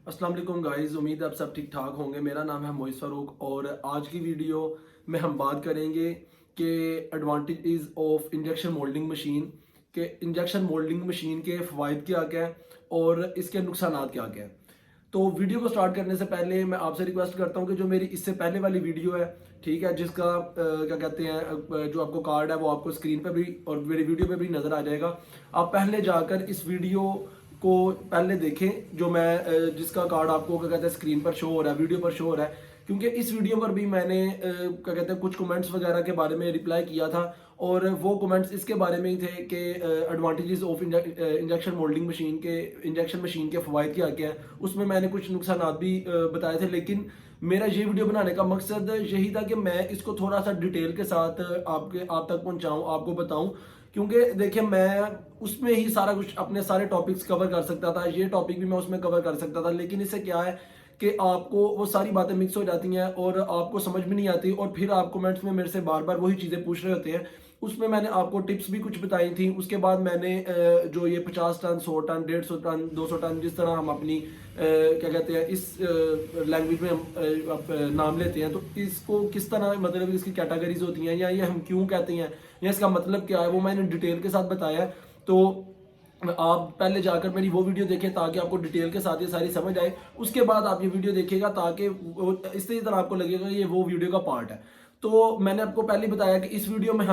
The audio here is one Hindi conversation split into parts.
अस्सलाम वालेकुम गाइस, उम्मीद है आप सब ठीक ठाक होंगे। मेरा नाम है मोइस फ़ारूक और आज की वीडियो में हम बात करेंगे कि advantages of injection moulding machine के इंजेक्शन मोल्डिंग मशीन के फ़वाइद क्या क्या हैं और इसके नुकसानात क्या क्या हैं। तो वीडियो को स्टार्ट करने से पहले मैं आपसे रिक्वेस्ट करता हूँ कि जो मेरी इससे पहले वाली वीडियो है, ठीक है, जिसका क्या कहते हैं जो आपको कार्ड है वो आपको स्क्रीन पे भी और मेरी वीडियो पे भी नज़र आ जाएगा। आप पहले जाकर इस वीडियो को पहले देखें, जो मैं जिसका कार्ड आपको क्या कहते हैं स्क्रीन पर शो हो रहा है, वीडियो पर शो हो रहा है, क्योंकि इस वीडियो पर भी मैंने क्या कहते हैं कुछ कमेंट्स वगैरह के बारे में रिप्लाई किया था और वो कमेंट्स इसके बारे में ही थे कि advantages of injection moulding machine के इंजेक्शन मशीन के फ़वाइद क्या क्या हैं। उसमें मैंने कुछ नुकसान भी बताए थे, लेकिन मेरा ये वीडियो बनाने का मकसद यही था कि मैं इसको थोड़ा सा डिटेल के साथ आप तक पहुंचाऊं, आपको बताऊं, क्योंकि देखिए मैं उसमें ही सारा कुछ अपने सारे टॉपिक्स कवर कर सकता था, ये टॉपिक भी मैं उसमें कवर कर सकता था, लेकिन इससे क्या है कि आपको वो सारी बातें मिक्स हो जाती हैं और आपको समझ में नहीं आती और फिर आप कमेंट्स में मेरे से बार बार वही चीज़ें पूछ रहे होते हैं। उसमें मैंने आपको टिप्स भी कुछ बताई थी। उसके बाद मैंने जो ये 50 टन 100 टन 150 टन 200 टन जिस तरह हम अपनी क्या कहते हैं इस लैंग्वेज में हम नाम लेते हैं, तो इसको किस तरह मतलब इसकी कैटेगरीज होती हैं या ये हम क्यों कहते हैं या इसका मतलब क्या है, वो मैंने डिटेल के साथ बताया है। तो आप पहले जाकर मेरी वो वीडियो देखें ताकि आपको डिटेल के साथ ये सारी समझ आए। उसके बाद आप ये वीडियो देखिएगा ताकि इसी तरह आपको लगेगा ये वो वीडियो का पार्ट है। तो मैंने आपको पहले ही बताया कि इस वीडियो में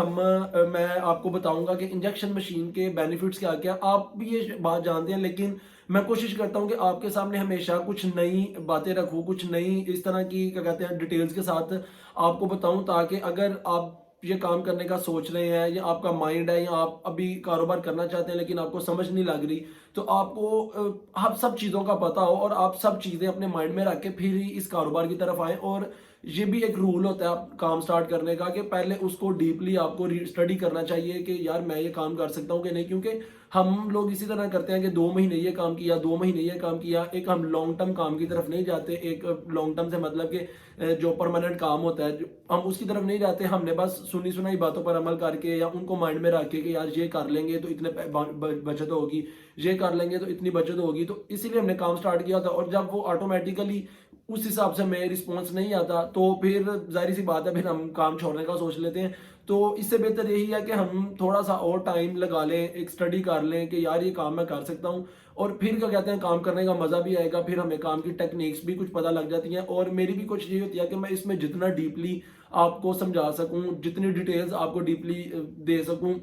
मैं आपको बताऊंगा कि इंजेक्शन मशीन के बेनिफिट्स क्या क्या। आप भी ये बात जानते हैं, लेकिन मैं कोशिश करता हूं कि आपके सामने हमेशा कुछ नई बातें रखूं, कुछ नई इस तरह की क्या कहते हैं डिटेल्स के साथ आपको बताऊं, ताकि अगर आप ये काम करने का सोच रहे हैं या आपका माइंड है या आप अभी कारोबार करना चाहते हैं लेकिन आपको समझ नहीं लग रही, तो आपको आप सब चीज़ों का पता हो और आप सब चीज़ें अपने माइंड में रख के फिर ही इस कारोबार की तरफ आए। और ये भी एक रूल होता है आप काम स्टार्ट करने का कि पहले उसको डीपली आपको स्टडी करना चाहिए कि यार मैं ये काम कर सकता हूँ कि नहीं, क्योंकि हम लोग इसी तरह करते हैं कि 2 महीने ये काम किया, 2 महीने ये काम किया, एक हम लॉन्ग टर्म काम की तरफ नहीं जाते। एक लॉन्ग टर्म से मतलब कि जो परमानेंट काम होता है हम उसकी तरफ नहीं जाते। हमने बस सुनी सुनाई बातों पर अमल करके या उनको माइंड में रख के कि यार ये कर लेंगे तो इतने बचत होगी, ये कर लेंगे तो इतनी बचत होगी, तो इसीलिए हमने काम स्टार्ट किया था। और जब वो ऑटोमेटिकली उस हिसाब से हमें रिस्पॉन्स नहीं आता तो फिर जाहिर सी बात है फिर हम काम छोड़ने का सोच लेते हैं। तो इससे बेहतर यही है कि हम थोड़ा सा और टाइम लगा लें, एक स्टडी कर लें कि यार ये काम मैं कर सकता हूँ, और फिर क्या कहते हैं काम करने का मज़ा भी आएगा, फिर हमें काम की टेक्निक्स भी कुछ पता लग जाती हैं। और मेरी भी कोशिश ये होती है कि मैं इसमें जितना डीपली आपको समझा सकूं, जितनी डिटेल्स आपको डीपली दे सकूं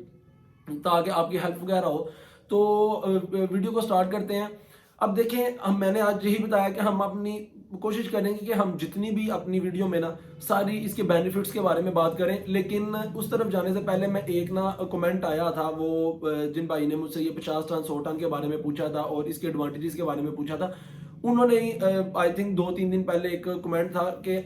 ताकि आपकी हेल्प वगैरह हो। तो वीडियो को स्टार्ट करते हैं। अब देखें, हम मैंने आज यही बताया कि हम अपनी कोशिश करेंगे कि हम जितनी भी अपनी वीडियो में ना सारी इसके बेनिफिट्स के बारे में बात करें, लेकिन उस तरफ जाने से पहले मैं एक ना कमेंट आया था, वो जिन भाई ने मुझसे ये 50 टन 100 टन के बारे में पूछा था और इसके एडवांटेजेस के बारे में पूछा था, उन्होंने आई थिंक 2-3 दिन पहले एक कमेंट था कि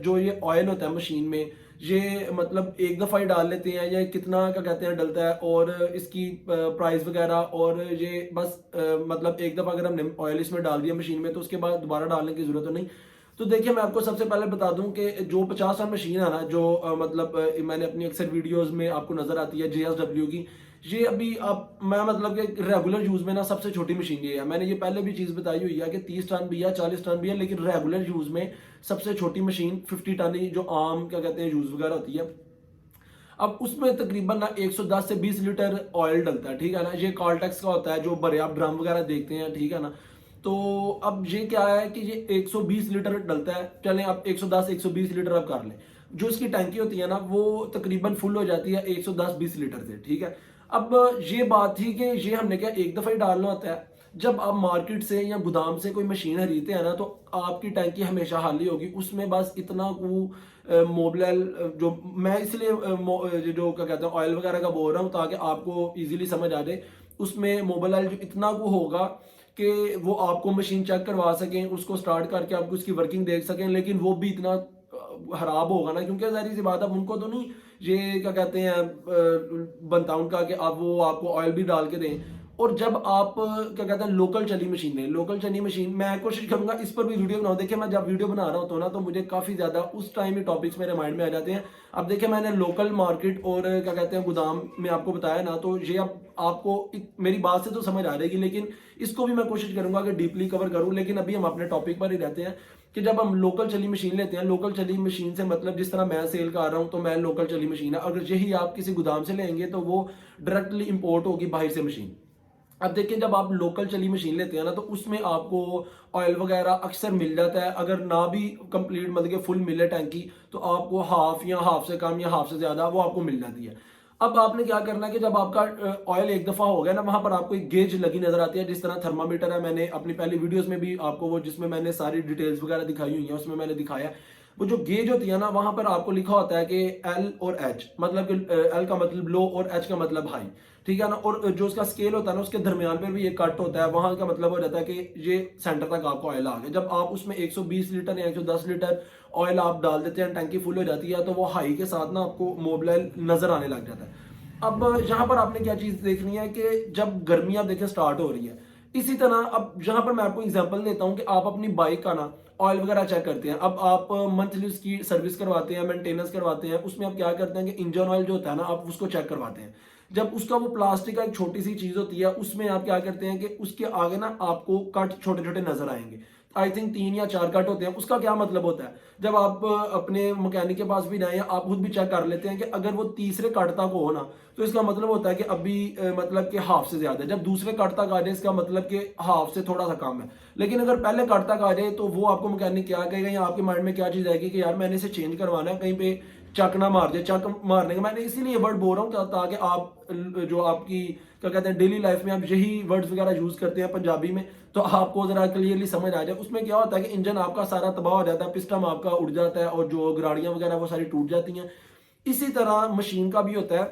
जो ये ऑयल होता है मशीन में, ये मतलब एक दफ़ा ही डाल लेते हैं या कितना क्या कहते हैं डलता है और इसकी प्राइस वगैरह, और ये बस मतलब एक दफ़ा अगर हमने ऑयल इसमें डाल दिया मशीन में तो उसके बाद दोबारा डालने की ज़रूरत तो नहीं। तो देखिए, मैं आपको सबसे पहले बता दूं कि जो 50 टन मशीन है ना, जो मतलब मैंने अपनी अक्सर वीडियोस में आपको नज़र आती है JSW की, ये अभी आप मैं मतलब कि रेगुलर यूज़ में ना सबसे छोटी मशीन ये है। मैंने ये पहले भी चीज़ बताई हुई है कि 30 टन भी है, 40 टन भी है, लेकिन रेगुलर यूज़ में सबसे छोटी मशीन 50 टन ही जो आम क्या कहते हैं यूज़ वगैरह होती है। अब उसमें तकरीबन ना 110 से 20 लीटर ऑयल डलता है, ठीक है ना। ये कॉल्टेक्स का होता है, जो बड़े आप ड्रम वगैरह देखते हैं, ठीक है ना। तो अब ये क्या है कि ये 120 लीटर डलता है। चलें आप 110 120 लीटर आप कर लें, जो इसकी टैंकी होती है ना वो तकरीबन फुल हो जाती है 110-20 लीटर से, ठीक है। अब ये बात थी कि ये हमने क्या एक दफ़ा ही डालना होता है। जब आप मार्केट से या गोदाम से कोई मशीन खरीदते हैं ना, तो आपकी टैंकी हमेशा खाली होगी, उसमें बस इतना को मोबलाइल जो मैं इसलिए जो क्या कहते हैं ऑयल वगैरह का बोल रहा हूँ ताकि आपको इजीली समझ आ जाए। उसमें मोबाइल जो इतना को होगा कि वो आपको मशीन चेक करवा सकें, उसको स्टार्ट करके आपको उसकी वर्किंग देख सकें, लेकिन वो भी इतना खराब होगा ना, क्योंकि जाहिर सी बात है उनको तो नहीं ये क्या कहते हैं बनता उनका कि आप वो आपको ऑयल भी डाल के दें। और जब आप क्या कहते हैं लोकल चली मशीन है, लोकल चली मशीन मैं कोशिश करूंगा इस पर भी वीडियो बनाऊं। देखिए मैं जब वीडियो बना रहा होता हूँ ना तो मुझे काफ़ी ज़्यादा उस टाइम ही टॉपिक्स मेरे माइंड में आ जाते हैं। अब देखिए मैंने लोकल मार्केट और क्या कहते हैं गोदाम में आपको बताया ना, तो ये अब आपको मेरी बात से तो समझ आ रहेगी, लेकिन इसको भी मैं कोशिश करूंगा कि डीपली कवर करूं। लेकिन अभी हम अपने टॉपिक पर ही रहते हैं कि जब हम लोकल चली मशीन लेते हैं, लोकल चली मशीन से मतलब जिस तरह मैं सेल कर रहा हूं तो मैं लोकल चली मशीन है, अगर यही आप किसी गोदाम से लेंगे तो वो डायरेक्टली इंपोर्ट होगी बाहर से मशीन। अब देखिए जब आप लोकल चली मशीन लेते हैं ना तो उसमें आपको ऑयल वगैरह अक्सर मिल जाता है, अगर ना भी कंप्लीट मतलब कि फुल मिले टैंकी तो आपको हाफ या हाफ से कम या हाफ से ज़्यादा वो आपको मिल जाती है। अब आपने क्या करना है कि जब आपका ऑयल एक दफ़ा हो गया ना, वहां पर आपको एक गेज लगी नजर आती है, जिस तरह थर्मामीटर है। मैंने अपनी पहली वीडियोस में भी आपको वो जिसमें मैंने सारी डिटेल्स वगैरह दिखाई हुई है उसमें मैंने दिखाया वो जो गेज होती है ना वहां पर आपको लिखा होता है कि एल और एच, मतलब कि एल का मतलब लो और एच का मतलब हाई, ठीक है ना। और जो उसका स्केल होता है ना उसके दरमियान पर भी ये कट होता है, वहां का मतलब हो जाता है कि ये सेंटर तक आपको ऑयल आ गया। जब आप उसमें 120 लीटर या 110 लीटर ऑयल आप डाल देते हैं, टैंकी फुल हो जाती है, तो वो हाई के साथ ना आपको मोबिल नजर आने लग जाता है। अब यहाँ पर आपने क्या चीज देखनी है कि जब गर्मी आप देखें स्टार्ट हो रही है, इसी तरह अब यहाँ पर मैं आपको एग्जांपल देता हूँ कि आप अपनी बाइक का ना ऑयल वगैरह चेक करते हैं। अब आप मंथली उसकी सर्विस करवाते हैं, मेंटेनेंस करवाते हैं, उसमें आप क्या करते हैं कि इंजन ऑयल जो होता है ना आप उसको चेक करवाते हैं। जब उसका वो प्लास्टिक का एक छोटी सी चीज होती है उसमें आप क्या करते हैं कि उसके आगे ना आपको कट छोटे छोटे नजर आएंगे, आई थिंक 3 या 4 कट होते हैं। उसका क्या मतलब होता है, जब आप अपने मैकेनिक के पास भी जाए आप खुद भी चेक कर लेते हैं कि अगर वो तीसरे कट तक हो ना तो इसका मतलब होता है कि अभी मतलब कि हाफ से ज्यादा है। जब दूसरे कट तक आ जाए इसका मतलब कि हाफ से थोड़ा सा कम है। लेकिन अगर पहले कट तक आ जाए तो वो आपको मैकेनिक क्या कहेगा या आपके माइंड में क्या चीज आएगी कि यार मैंने इसे चेंज करवाना है, कहीं पे चक ना मार जाए। चक मारने का मैंने इसीलिए वर्ड बोल रहा हूँ ताकि आप जो आपकी क्या कहते हैं डेली लाइफ में आप यही वर्ड्स वगैरह यूज करते हैं पंजाबी में तो आपको जरा क्लियरली समझ आ जाए। उसमें क्या होता है कि इंजन आपका सारा तबाह हो जाता है, पिस्टन आपका उड़ जाता है और जो गाड़ियां वगैरह वो सारी टूट जाती हैं। इसी तरह मशीन का भी होता है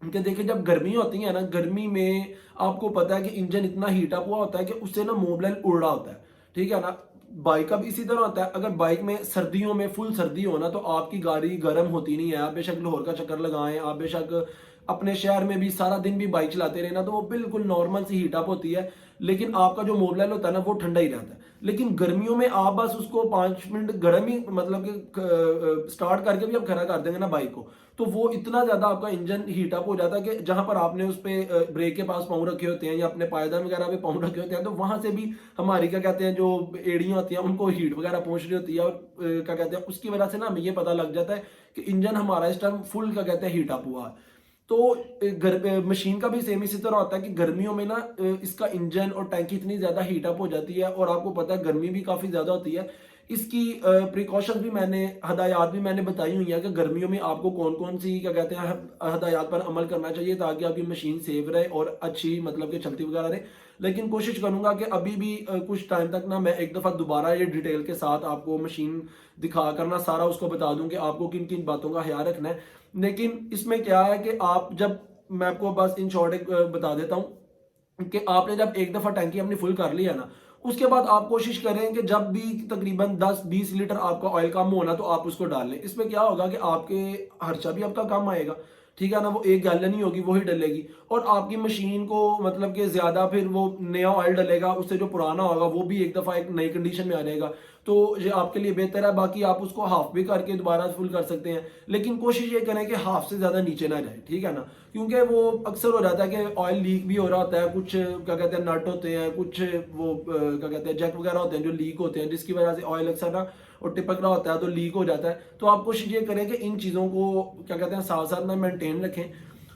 कि देखिए जब गर्मी होती है ना, गर्मी में आपको पता है कि इंजन इतना हीट अप हुआ होता है कि उससे ना मोबिल उड़ रहा होता है, ठीक है ना। बाइक का भी इसी तरह होता है, अगर बाइक में सर्दियों में फुल सर्दी हो ना तो आपकी गाड़ी गर्म होती नहीं है। आप बेशक लाहौर का चक्कर लगाएं, आप बेशक अपने शहर में भी सारा दिन भी बाइक चलाते रहे ना तो वो बिल्कुल नॉर्मल सी हीट अप होती है, लेकिन आपका जो मोबिल होता है ना वो ठंडा ही रहता है। लेकिन गर्मियों में आप बस उसको 5 मिनट गर्म ही मतलब कि स्टार्ट करके भी आप खड़ा कर देंगे ना बाइक को तो वो इतना ज्यादा आपका इंजन हीट अप हो जाता है कि जहां पर आपने उस पर ब्रेक के पास पाँव रखे होते हैं या अपने पायदान वगैरह पे पाँव रखे होते हैं तो वहां से भी हमारी क्या कहते हैं जो एड़ियां होती हैं उनको हीट वगैरह पहुंच रही होती है और क्या कहते हैं उसकी वजह से ना हमें ये पता लग जाता है कि इंजन हमारा इस टाइम फुल क्या कहते हैं हीट अप हुआ है। तो मशीन का भी सेम इसी तरह होता है कि गर्मियों में ना इसका इंजन और टैंकी इतनी ज्यादा हीट अप हो जाती है और आपको पता है गर्मी भी काफी ज्यादा होती है। इसकी प्रिकॉशन भी मैंने हदायत भी मैंने बताई हुई है कि गर्मियों में आपको कौन कौन सी क्या कहते हैं हदायत पर अमल करना चाहिए ताकि आपकी मशीन सेफ रहे और अच्छी मतलब कि चलती वगैरह रहे। लेकिन कोशिश करूंगा कि अभी भी कुछ टाइम तक ना मैं एक दफा दोबारा ये डिटेल के साथ आपको मशीन दिखा करना सारा उसको बता दूं कि आपको किन किन बातों का ख्याल रखना है। लेकिन इसमें क्या है कि आप जब मैं आपको बस इन शॉर्ट एक बता देता हूं कि आपने जब एक दफा टैंकी अपनी फुल कर लिया ना उसके बाद आप कोशिश करें कि जब भी तकरीबन 10-20 लीटर आपका ऑयल कम होना तो आप उसको डाल लें। इसमें क्या होगा कि आपके खर्चा भी आपका कम आएगा, ठीक है ना। वो एक गैलन ही होगी वही डलेगी और आपकी मशीन को मतलब कि ज्यादा फिर वो नया ऑयल डलेगा उससे जो पुराना होगा वो भी एक दफा एक नई कंडीशन में आ जाएगा तो ये आपके लिए बेहतर है। बाकी आप उसको हाफ भी करके दोबारा फुल कर सकते हैं, लेकिन कोशिश ये करें कि हाफ से ज्यादा नीचे ना जाए, ठीक है ना। क्योंकि वो अक्सर हो जाता है कि ऑयल लीक भी हो रहा होता है, कुछ क्या कहते हैं नट होते हैं, कुछ वो क्या कहते हैं जैक वगैरह होते हैं जो लीक होते हैं जिसकी वजह से ऑयल अक्सर ना और टिपक रहा होता है तो लीक हो जाता है। तो आप कोशिश ये करें कि इन चीज़ों को क्या कहते हैं साथ साथ में मेंटेन रखें।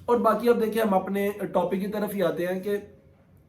और बाकी अब देखिए हम अपने टॉपिक की तरफ ही आते हैं कि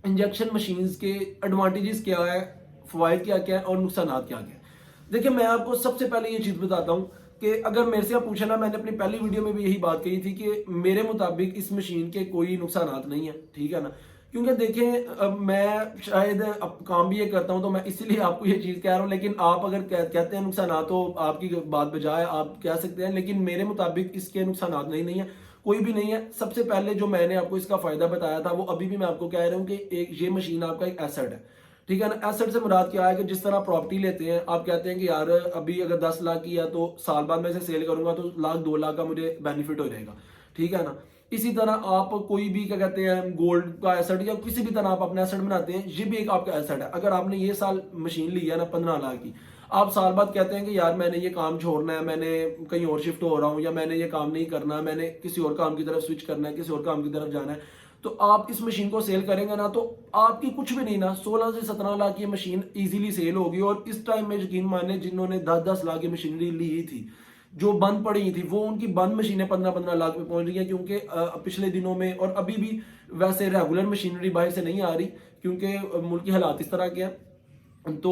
इंजेक्शन मशीन्स के एडवांटेजेस क्या है, फवायद क्या क्या है और नुकसान क्या क्या है। देखिए मैं आपको सबसे पहले ये चीज़ बताता हूँ कि अगर मेरे से आप पूछे ना, मैंने अपनी पहली वीडियो में भी यही बात कही थी कि मेरे मुताबिक इस मशीन के कोई नुकसान नहीं है, ठीक है ना। क्योंकि देखें अब मैं शायद अब काम भी ये करता हूं तो मैं इसीलिए आपको ये चीज़ कह रहा हूं, लेकिन आप अगर कहते हैं नुकसान तो आपकी बात बजाय आप कह सकते हैं, लेकिन मेरे मुताबिक इसके नुकसान नहीं है, कोई भी नहीं है। सबसे पहले जो मैंने आपको इसका फायदा बताया था वो अभी भी मैं आपको कह रहा हूँ कि एक ये मशीन आपका एक एसेट है, ठीक है ना। एसेट से मुराद क्या है कि जिस तरह प्रॉपर्टी लेते हैं आप कहते हैं कि यार अभी अगर 10 लाख की है तो साल बाद मैं इसे सेल करूंगा तो 1 लाख 2 लाख का मुझे बेनिफिट हो जाएगा, ठीक है ना। इसी तरह आप कोई भी क्या कहते हैं गोल्ड का एसेट या किसी भी तरह आप अपना एसेट बनाते हैं, ये भी एक आपका एसेट है। अगर आपने ये साल मशीन ली है ना 15 लाख की, आप साल बाद कहते हैं कि यार मैंने ये काम छोड़ना है, मैंने कहीं और शिफ्ट हो रहा हूँ, या मैंने ये काम नहीं करना, मैंने किसी और काम की तरफ स्विच करना है, किसी और काम की तरफ जाना है, तो आप इस मशीन को सेल करेंगे ना, तो आपकी कुछ भी नहीं ना 16 से 17 लाख की मशीन इजीली सेल होगी। और इस टाइम में यकीन माने जिन्होंने 10-10 लाख की मशीनरी ली थी, जो बंद पड़ी थी, वो उनकी बंद मशीनें 15-15 लाख पे पहुंच रही हैं, क्योंकि पिछले दिनों में और अभी भी वैसे रेगुलर मशीनरी बाहर से नहीं आ रही, क्योंकि मुल्क की हालात इस तरह के हैं। तो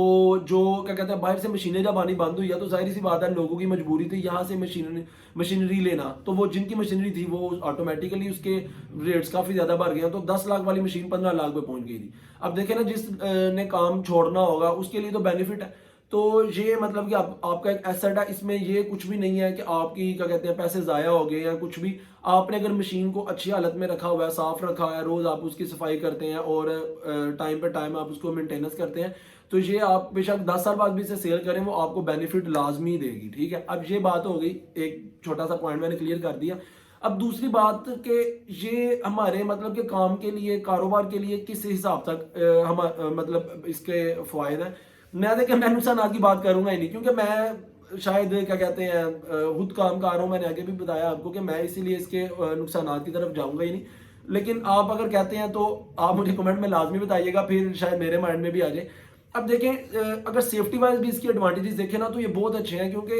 जो क्या कहते हैं बाहर से मशीनें जब आनी बंद हुई है, तो जाहिर सी बात है लोगों की मजबूरी थी यहाँ से मशीनरी लेना, तो वो जिनकी मशीनरी थी वो ऑटोमेटिकली उसके रेट्स काफी ज्यादा बढ़ गए, तो 10 लाख वाली मशीन 15 लाख पे पहुंच गई थी। अब देखें ना, जिस ने काम छोड़ना होगा उसके लिए तो बेनिफिट है। तो ये मतलब कि आपका एक एसेट है, इसमें ये कुछ भी नहीं है कि आपकी क्या कहते हैं पैसे जाया हो गए या कुछ भी। आपने अगर मशीन को अच्छी हालत में रखा हुआ है, साफ रखा हुआ है, रोज आप उसकी सफाई करते हैं और टाइम पे टाइम आप उसको मेंटेनेंस करते हैं, तो ये आप बेशक 10 साल बाद भी इसे सेल करें, वो आपको बेनिफिट लाजमी देगी। ठीक है, अब ये बात हो गई, एक छोटा सा पॉइंट मैंने क्लियर कर दिया। अब दूसरी बात कि ये हमारे मतलब के काम के लिए, कारोबार के लिए किस हिसाब तक हम मतलब इसके फायदे हैं। मैं देखिए, मैं नुकसान की बात करूंगा ही नहीं, क्योंकि मैं शायद क्या कहते हैं खुद काम कर रहा हूं। मैंने आगे भी बताया आपको कि मैं इसीलिए इसके नुकसान की तरफ जाऊंगा ही नहीं। लेकिन आप अगर कहते हैं तो आप मुझे कमेंट में लाजमी बताइएगा, फिर शायद मेरे माइंड में भी आ जाए। अब देखें, अगर सेफ्टी वाइज भी इसकी एडवांटेजेस देखें ना, तो ये बहुत अच्छे हैं, क्योंकि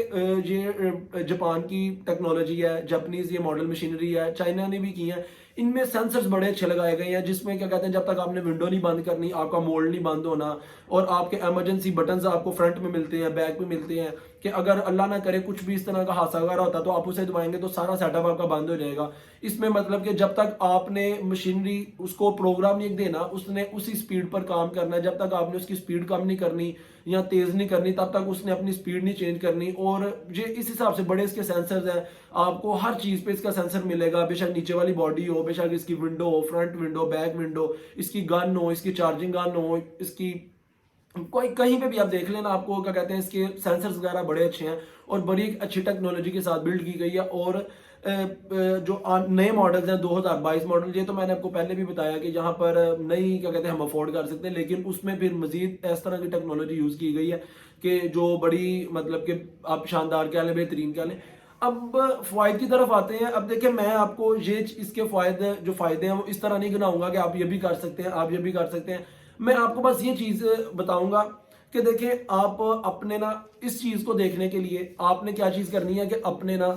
ये जापान की टेक्नोलॉजी है, जापानीज ये मॉडल मशीनरी है, चाइना ने भी की है। इनमें सेंसर्स बड़े अच्छे लगाए गए हैं, जिसमें क्या कहते हैं जब तक आपने विंडो नहीं बंद करनी, आपका मोल्ड नहीं बंद होना, और आपके इमरजेंसी बटन्स आपको फ्रंट में मिलते हैं, बैक में मिलते हैं, कि अगर अल्लाह ना करे कुछ भी इस तरह का हादसा वगैरह होता तो आप उसे दबाएंगे तो सारा सेटअप आपका बंद हो जाएगा। इसमें मतलब कि जब तक आपने मशीनरी उसको प्रोग्राम नहीं देना, उसने उसी स्पीड पर काम करना है। जब तक आपने उसकी स्पीड कम नहीं करनी या तेज नहीं करनी, तब तक उसने अपनी स्पीड नहीं चेंज करनी। और ये इस हिसाब से बड़े इसके सेंसर्स हैं, आपको हर चीज पे इसका सेंसर मिलेगा, बेशक नीचे वाली बॉडी हो, बेशक इसकी विंडो हो, फ्रंट विंडो, बैक विंडो, इसकी गन हो, इसकी चार्जिंग गन हो, इसकी कोई कहीं पे भी आप देख लेना, आपको क्या कहते हैं इसके सेंसर्स वगैरह बड़े अच्छे हैं और बड़ी अच्छी टेक्नोलॉजी के साथ बिल्ड की गई है। और जो नए मॉडल्स हैं 2022 मॉडल, ये तो मैंने आपको पहले भी बताया कि जहां पर नई क्या कहते हैं हम अफोर्ड कर सकते हैं, लेकिन उसमें फिर मजीद इस तरह की टेक्नोलॉजी यूज की गई है कि जो बड़ी मतलब कि आप शानदार कह लें, बेहतरीन कह लें। अब फायदे की तरफ आते हैं। अब देखिए, मैं आपको ये इसके फायदे हैं वो इस तरह नहीं गिनाऊंगा कि आप ये भी कर सकते हैं, आप ये भी कर सकते हैं। मैं आपको बस ये चीज बताऊंगा कि देखिए, आप अपने ना इस चीज को देखने के लिए आपने क्या चीज करनी है कि अपने ना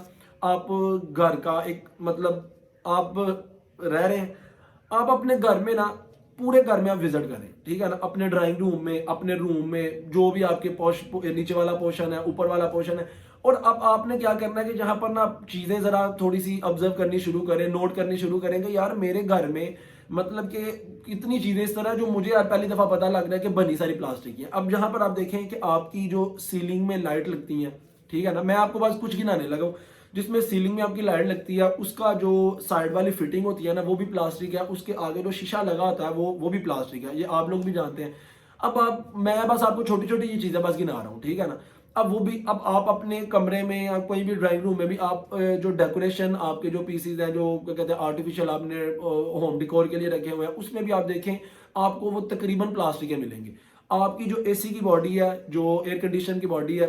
आप घर का एक मतलब आप रह रहे हैं, आप अपने घर में ना पूरे घर में आप विजिट करें। ठीक है ना, अपने ड्राइंग रूम में, अपने रूम में, जो भी आपके नीचे वाला पोर्शन है, ऊपर वाला पोर्शन है। और अब आपने क्या करना है कि जहां पर ना आप चीजें जरा थोड़ी सी ऑब्जर्व करनी शुरू करें, नोट करनी शुरू करेंगे, यार मेरे घर में मतलब कि कितनी चीजें इस तरह जो मुझे यार पहली दफा पता लग रहा है कि बनी सारी प्लास्टिक की है। अब जहां पर आप देखें कि आपकी जो सीलिंग में लाइट लगती है, ठीक है ना, मैं आपको बस कुछ गिनाने लगा हूं, जिसमें सीलिंग में आपकी लाइट लगती है, उसका जो साइड वाली फिटिंग होती है ना, वो भी प्लास्टिक है। उसके आगे जो शीशा लगा होता है वो भी प्लास्टिक है, ये आप लोग भी जानते हैं। अब मैं बस आपको छोटी छोटी ये चीजें बस गिना रहा हूँ, ठीक है ना। अब वो भी, अब आप अपने कमरे में या कोई भी ड्राइंग रूम में भी आप जो डेकोरेशन आपके जो पीसीज हैं, जो क्या कहते हैं आर्टिफिशियल आपने होम डिकोर के लिए रखे हुए हैं, उसमें भी आप देखें आपको वो तकरीबन प्लास्टिक के मिलेंगे। आपकी जो एसी की बॉडी है, जो एयर कंडीशन की बॉडी है,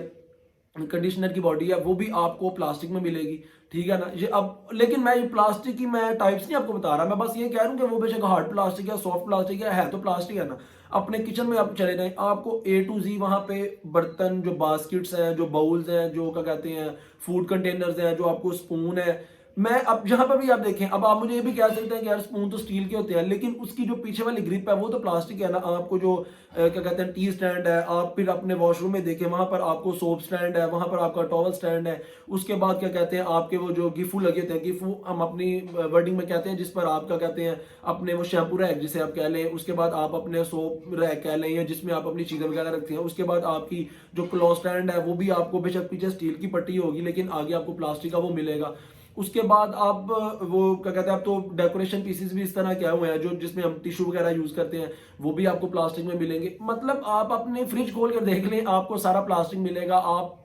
कंडीशनर की बॉडी है, वो भी आपको प्लास्टिक में मिलेगी। ठीक है ना, ये अब लेकिन मैं ये प्लास्टिक की मैं टाइप्स नहीं आपको बता रहा, मैं बस ये कह रहा हूँ कि वो बेशक हार्ड प्लास्टिक है, सॉफ्ट प्लास्टिक है तो प्लास्टिक है ना। अपने किचन में आप चले जाएं, आपको A to Z वहां पे बर्तन, जो बास्केट्स हैं, जो बाउल्स हैं, जो क्या कहते हैं फूड कंटेनर्स हैं, जो आपको स्पून है। मैं अब जहां पर भी आप देखें, अब आप मुझे ये भी कह सकते हैं कि यार स्पून तो स्टील के होते हैं, लेकिन उसकी जो पीछे वाली ग्रिप है वो तो प्लास्टिक है ना। आपको जो क्या कहते हैं टी स्टैंड है, आप फिर अपने वॉशरूम में देखें, वहां पर आपको सोप स्टैंड है, वहां पर आपका टॉवल स्टैंड है। उसके बाद क्या कहते हैं आपके वो जो गिफू लगे थे, गिफू हम अपनी वर्डिंग में कहते हैं, जिस पर आप क्या कहते हैं अपने वो शैम्पू रैक जिसे आप कह लें, उसके बाद आप अपने सोप रैक कह लें, या जिसमें आप अपनी चीजें वगैरह रखते हैं। उसके बाद आपकी जो क्लॉथ स्टैंड है, वो भी आपको बेशक पीछे स्टील की पट्टी होगी, लेकिन आगे आपको प्लास्टिक का वो मिलेगा। उसके बाद आप वो क्या कहते हैं, आप तो डेकोरेशन पीसेस भी इस तरह के आए हुए हैं जो जिसमें हम टिश्यू वगैरह यूज करते हैं, वो भी आपको प्लास्टिक में मिलेंगे। मतलब आप अपने फ्रिज खोल कर देख लें, आपको सारा प्लास्टिक मिलेगा। आप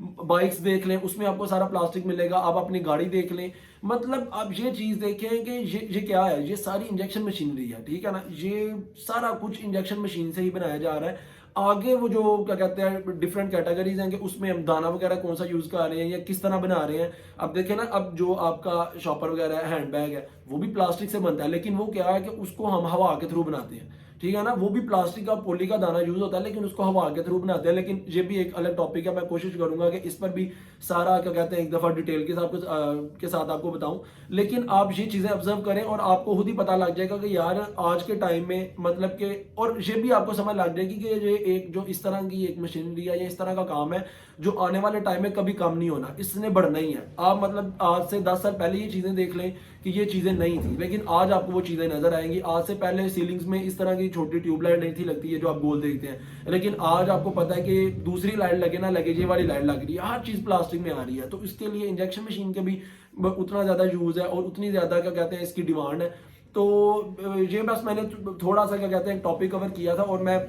बाइक्स देख लें, उसमें आपको सारा प्लास्टिक मिलेगा। आप अपनी गाड़ी देख लें, मतलब आप ये चीज देखें कि ये क्या है, ये सारी इंजेक्शन मशीनरी है, ठीक है ना। ये सारा कुछ इंजेक्शन मशीन से ही बनाया जा रहा है। आगे वो जो क्या कहते हैं डिफरेंट कैटेगरीज हैं कि उसमें हम दाना वगैरह कौन सा यूज कर रहे हैं या किस तरह बना रहे हैं। अब देखें ना, अब जो आपका शॉपर वगैरह है, हैंड बैग है, वो भी प्लास्टिक से बनता है, लेकिन वो क्या है कि उसको हम हवा के थ्रू बनाते हैं, ठीक है ना। वो भी प्लास्टिक का पॉली का दाना यूज होता है, लेकिन उसको हवा के थ्रू बनाते हैं। लेकिन ये भी एक अलग टॉपिक है, मैं कोशिश करूंगा कि इस पर भी सारा क्या कहते हैं एक दफा डिटेल के साथ आपको बताऊं। लेकिन आप ये चीजें ऑब्जर्व करें और आपको खुद ही पता लग जाएगा कि यार आज के टाइम में मतलब कि, और ये भी आपको समझ लग जाएगी कि ये एक जो इस तरह की एक मशीनरी है या इस तरह का काम है जो आने वाले टाइम में कभी कम नहीं होना, इसने बढ़ना ही है। आप मतलब आज से 10 साल पहले ये चीजें देख लें कि ये चीजें नहीं थी, लेकिन आज आपको वो चीजें नजर आएंगी। आज से पहले सीलिंग्स में इस तरह की छोटी ट्यूबलाइट नहीं थी लगती है जो आप गोल देखते हैं, लेकिन आज आपको पता है कि दूसरी लाइट लगे ना लगे, ये वाली लाइट लग रही है, हर चीज प्लास्टिक में आ रही है। तो इसके लिए इंजेक्शन मशीन के भी उतना ज्यादा यूज है और उतनी ज्यादा क्या कहते हैं इसकी डिमांड है। तो ये बस मैंने थोड़ा सा क्या कहते हैं टॉपिक कवर किया था, और मैं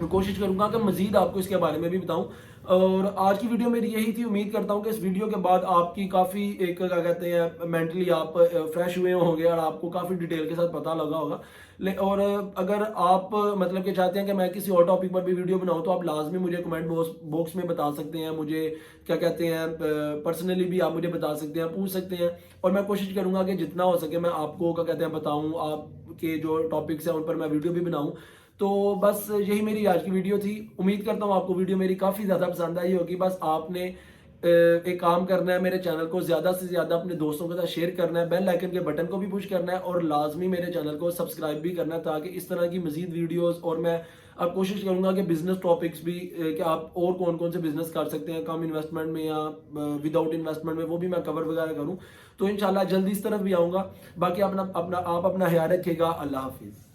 कोशिश करूंगा कि मजीद आपको इसके बारे में भी बताऊं। और आज की वीडियो मेरी यही थी। उम्मीद करता हूं कि इस वीडियो के बाद आपकी काफ़ी एक क्या कहते हैं मेंटली आप फ्रेश हुए होंगे और आपको काफ़ी डिटेल के साथ पता लगा होगा। और अगर आप मतलब कि चाहते हैं कि मैं किसी और टॉपिक पर भी वीडियो बनाऊं, तो आप लाजमी मुझे कमेंट बॉक्स में बता सकते हैं। मुझे क्या कहते हैं पर्सनली भी आप मुझे बता सकते हैं, पूछ सकते हैं, और मैं कोशिश करूंगा कि जितना हो सके मैं आपको क्या कहते हैं बताऊं, आपके जो टॉपिक्स हैं उन पर मैं वीडियो भी बनाऊं। तो बस यही मेरी आज की वीडियो थी। उम्मीद करता हूँ आपको वीडियो मेरी काफ़ी ज़्यादा पसंद आई होगी। बस आपने एक काम करना है, मेरे चैनल को ज़्यादा से ज़्यादा अपने दोस्तों के साथ शेयर करना है, बेल आइकन के बटन को भी पुश करना है, और लाजमी मेरे चैनल को सब्सक्राइब भी करना है, ताकि इस तरह की मजीद वीडियोस, और मैं अब कोशिश करूंगा कि बिजनेस टॉपिक्स भी कि आप और कौन कौन से बिजनेस कर सकते हैं कम इन्वेस्टमेंट में या विदाउट इन्वेस्टमेंट में, वो भी मैं कवर वगैरह करूँ। तो इंशाल्लाह जल्दी इस तरफ भी आऊँगा। बाकी आप अपना ख्याल रखिएगा। अल्लाह हाफिज़।